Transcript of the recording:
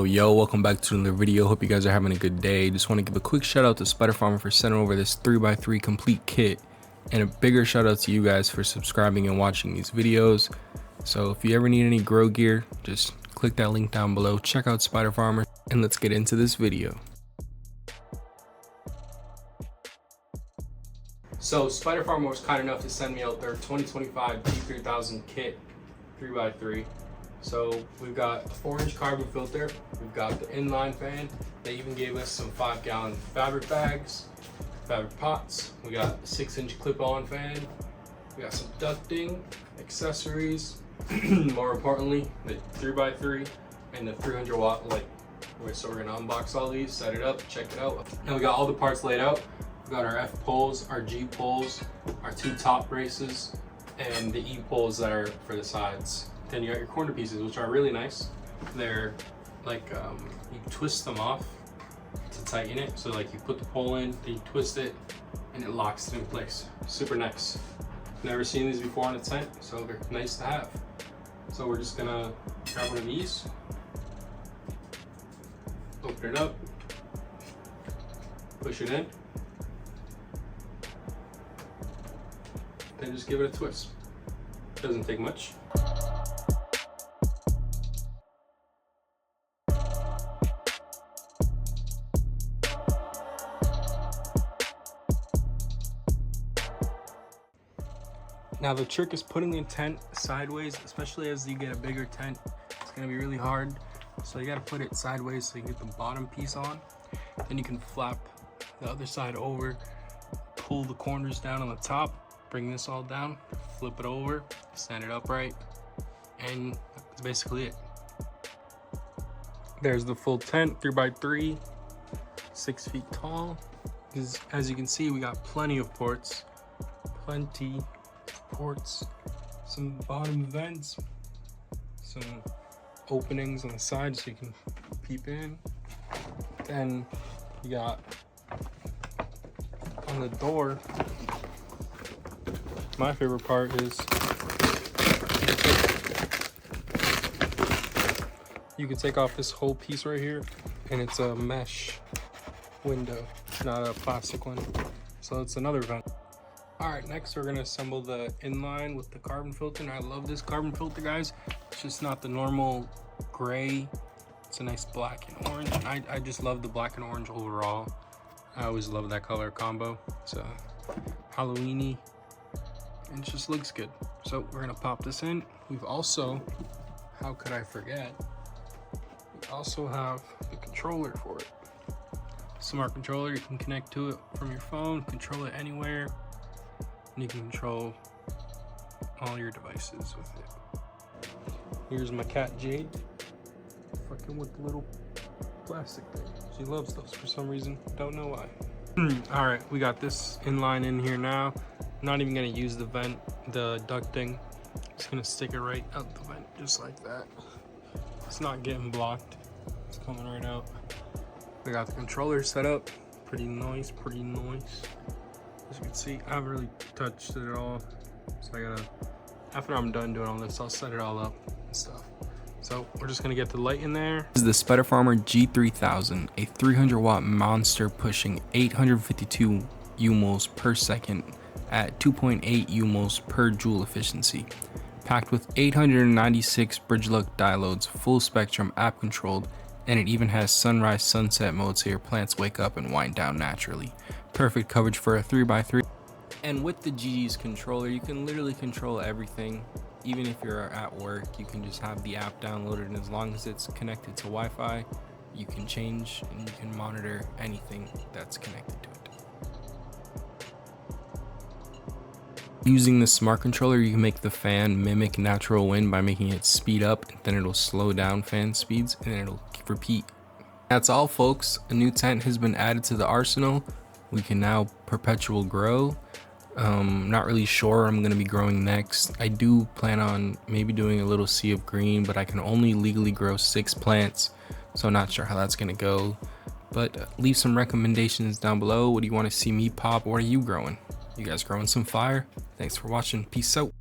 Yo, welcome back to another video. Hope you guys are having a good day. Just want to give a quick shout out to Spider Farmer for sending over this 3x3 complete kit, and a bigger shout out to you guys for subscribing and watching these videos. So if you ever need any grow gear, just click that link down below, check out Spider Farmer, and let's get into this video. So Spider Farmer was kind enough to send me out their 2025 G3000 kit 3x3. So we've got a 4-inch carbon filter, we've got the inline fan. They even gave us some 5-gallon fabric bags, fabric pots. We got a 6-inch clip-on fan. We got some ducting, accessories, more importantly, the 3x3 and the 300 watt light. So we're gonna unbox all these, set it up, check it out. Now we got all the parts laid out. We got our F poles, our G poles, our 2 top braces, and the E poles that are for the sides. Then you got your corner pieces, which are really nice. They're like, you twist them off to tighten it. So like you put the pole in, then you twist it, and it locks it in place. Super nice. Never seen these before on a tent, so they're nice to have. So we're just gonna grab one of these, open it up, push it in, then just give it a twist. Doesn't take much. Now the trick is putting the tent sideways, especially as you get a bigger tent. It's gonna be really hard. So you gotta put it sideways so you get the bottom piece on. Then you can flap the other side over, pull the corners down on the top, bring this all down, flip it over, stand it upright, and that's basically it. There's the full tent, 3x3, 6 feet tall. As you can see, we got plenty of ports, some bottom vents, some openings on the side so you can peep in. Then you got on the door, my favorite part is you can take off this whole piece right here, and it's a mesh window, not a plastic one. So it's another vent. All right, next we're gonna assemble the inline with the carbon filter. And I love this carbon filter, guys. It's just not the normal gray. It's a nice black and orange. And I just love the black and orange overall. I always love that color combo. It's Halloween-y, and it just looks good. So we're gonna pop this in. We've also, how could I forget? We also have the controller for it. Smart controller, you can connect to it from your phone, control it anywhere. And you can control all your devices with it. Here's my cat Jade, fucking with the little plastic thing. She loves those for some reason, don't know why. All right, we got this inline in here now. Not even gonna use the vent, the ducting. Just gonna stick it right out the vent, just like that. It's not getting blocked, it's coming right out. We got the controller set up, pretty nice, pretty nice. As you can see, I haven't really touched it at all. So I gotta, after I'm done doing all this, I'll set it all up and stuff. So we're just gonna get the light in there. This is the Spider Farmer G3000, a 300 watt monster pushing 852 UMOs per second at 2.8 UMOs per joule efficiency. Packed with 896 bridge look diodes, full spectrum, app controlled, and it even has sunrise sunset mode so your plants wake up and wind down naturally. Perfect coverage for a 3x3. And with the GG's controller, you can literally control everything. Even if you're at work, you can just have the app downloaded, and as long as it's connected to Wi-Fi, you can change and you can monitor anything that's connected to it. Using the smart controller, you can make the fan mimic natural wind by making it speed up, and then it'll slow down fan speeds, and then it'll repeat. That's all, folks. A new tent has been added to the arsenal. We can now perpetual grow. Not really sure where I'm gonna be growing next. I do plan on maybe doing a little sea of green, but I can only legally grow 6 plants, so I'm not sure how that's gonna go. But leave some recommendations down below. What do you want to see me pop? What are you growing? You guys growing some fire? Thanks for watching. Peace out.